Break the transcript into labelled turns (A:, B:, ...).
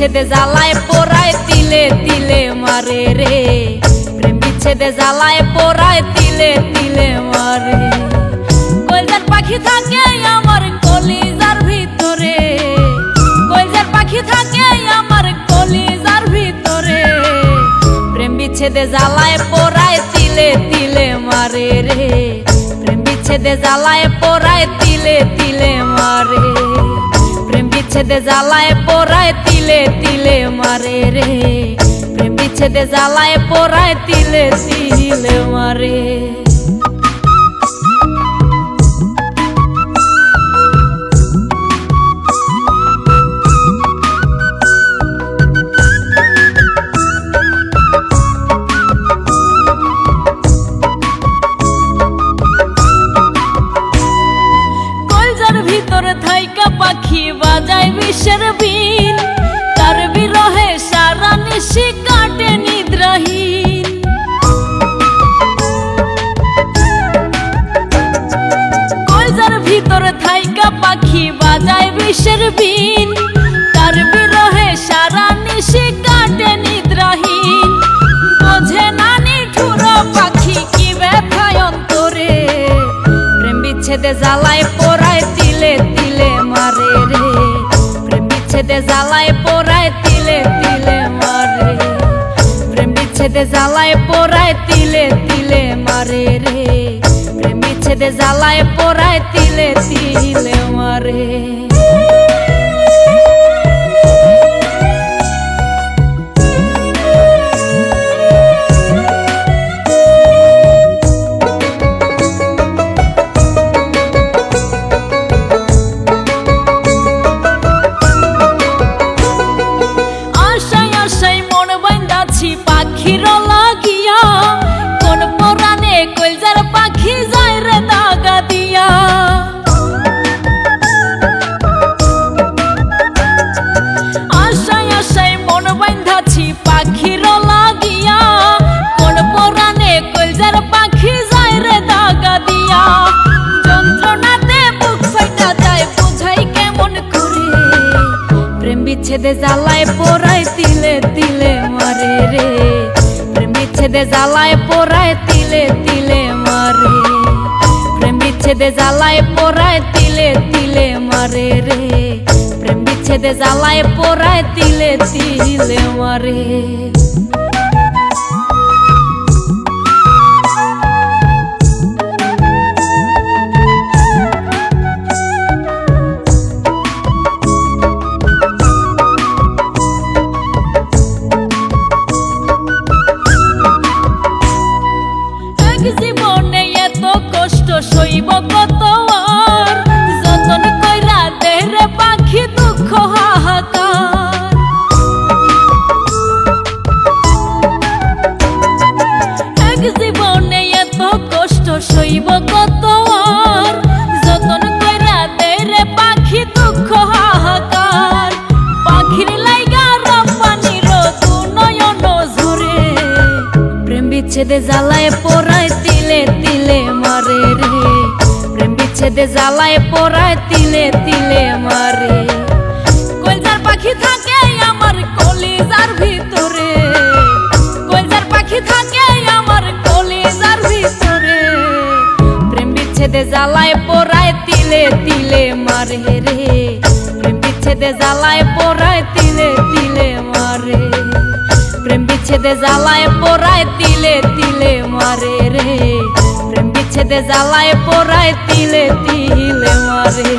A: বিচ্ছেদে জ্বালায় পোড়ায় তিলে তিলে মারে রে, প্রেম বিচ্ছেদে জ্বালায় পোড়ায় তিলে তিলে মারে। কইজার পাখি থাকে আমার কলিজার ভিতরে, কইজার পাখি থাকে আমার কলিজার ভিতরে, প্রেম বিচ্ছেদে জ্বালায় পোড়ায় তিলে তিলে মারে রে, প্রেম বিচ্ছেদে জ্বালায় পোড়ায় তিলে তিলে মারে, প্রেম বিচ্ছেদে জ্বালায় পোড়ায় তিলে তিলে মারে রে, প্রেম বিচ্ছেদে জ্বালায় পোড়ায় তিলে তিলে মারে। ভিতরে থাইকা পাখি বাজায় বিষের বিন, তার বিরহে সারা নিশি কাটে নিদ্রাহীন। কইজার ভিতরে থাইকা পাখি বাজায় বিষের বিন, তার বিরহে সারা নিশি কাটে নিদ্রাহীন। বোঝে না নিঠুর পাখি কি ব্যথায় অন্তরে, প্রেম বিচ্ছেদে জ্বালায় পোড়ায় তিলে তিলে মারে রে, প্রেম বিচ্ছেদে জ্বালায় পোড়ায় তিলে তিলে মারে, প্রেম বিচ্ছেদে জ্বালায় পোড়ায় তিলে তিলে মারে রে, প্রেম বিচ্ছেদে জ্বালায় পোড়ায় তিলে তিলে মারে। পাখির লাগিয়া কোন পরাণে কইজার পাখি যায় রে দাগা দিয়া, আশায় আশায় মন বাঁধাছি পাখির লাগিয়া, কোন পরাণে কইজার পাখি যায় রে দাগা দিয়া। যন্ত্রণাতে বুক ফাইটা যায় বুঝাই কেমন করে, প্রেম বিচ্ছেদে জ্বালায় পোড়ায় তিলে তিলে মারে রে, প্রেম বিচ্ছেদে জ্বালায় পোড়ায় তিলে তিলে মারে, প্রেম বিচ্ছেদে জ্বালায় পোড়ায় তিলে তিলে মারে রে, প্রেম বিচ্ছেদে জ্বালায় পোড়ায় তিলে তিলে মারে। জীবনে এত কষ্ট সইব কত আর, যতন কইরা দেহরে পাখি দুঃখ হাহাকার। এক জীবনে এত কষ্ট সইব কত আর, যতন কইরা দেহরে পাখি দুঃখ হাহাকার। পাখির লাইগা রব্বানির দু নয়ন ঝরে, প্রেম বিচ্ছেদে জ্বালায় পোড়ায় তিলে তিলে মারে রে, প্রেম বিচ্ছেদে জ্বালায় পোড়ায় তিলে তিলে মারে। কইজার পাখি থাকে আমার কলিজার ভিতরে, কইজার পাখি থাকে আমার কলিজার ভিতরে, প্রেম বিচ্ছেদে জ্বালায় পোড়ায় তিলে তিলে মারে রে, প্রেম বিচ্ছেদে জ্বালায় পোড়ায় তিলে তিলে মারে, প্রেম বিচ্ছেদে জ্বালায় পোড়ায় তিলে তিলে মারে রে, প্রেম বিচ্ছেদে জ্বালায় পোড়ায় তিলে তিলে মারে।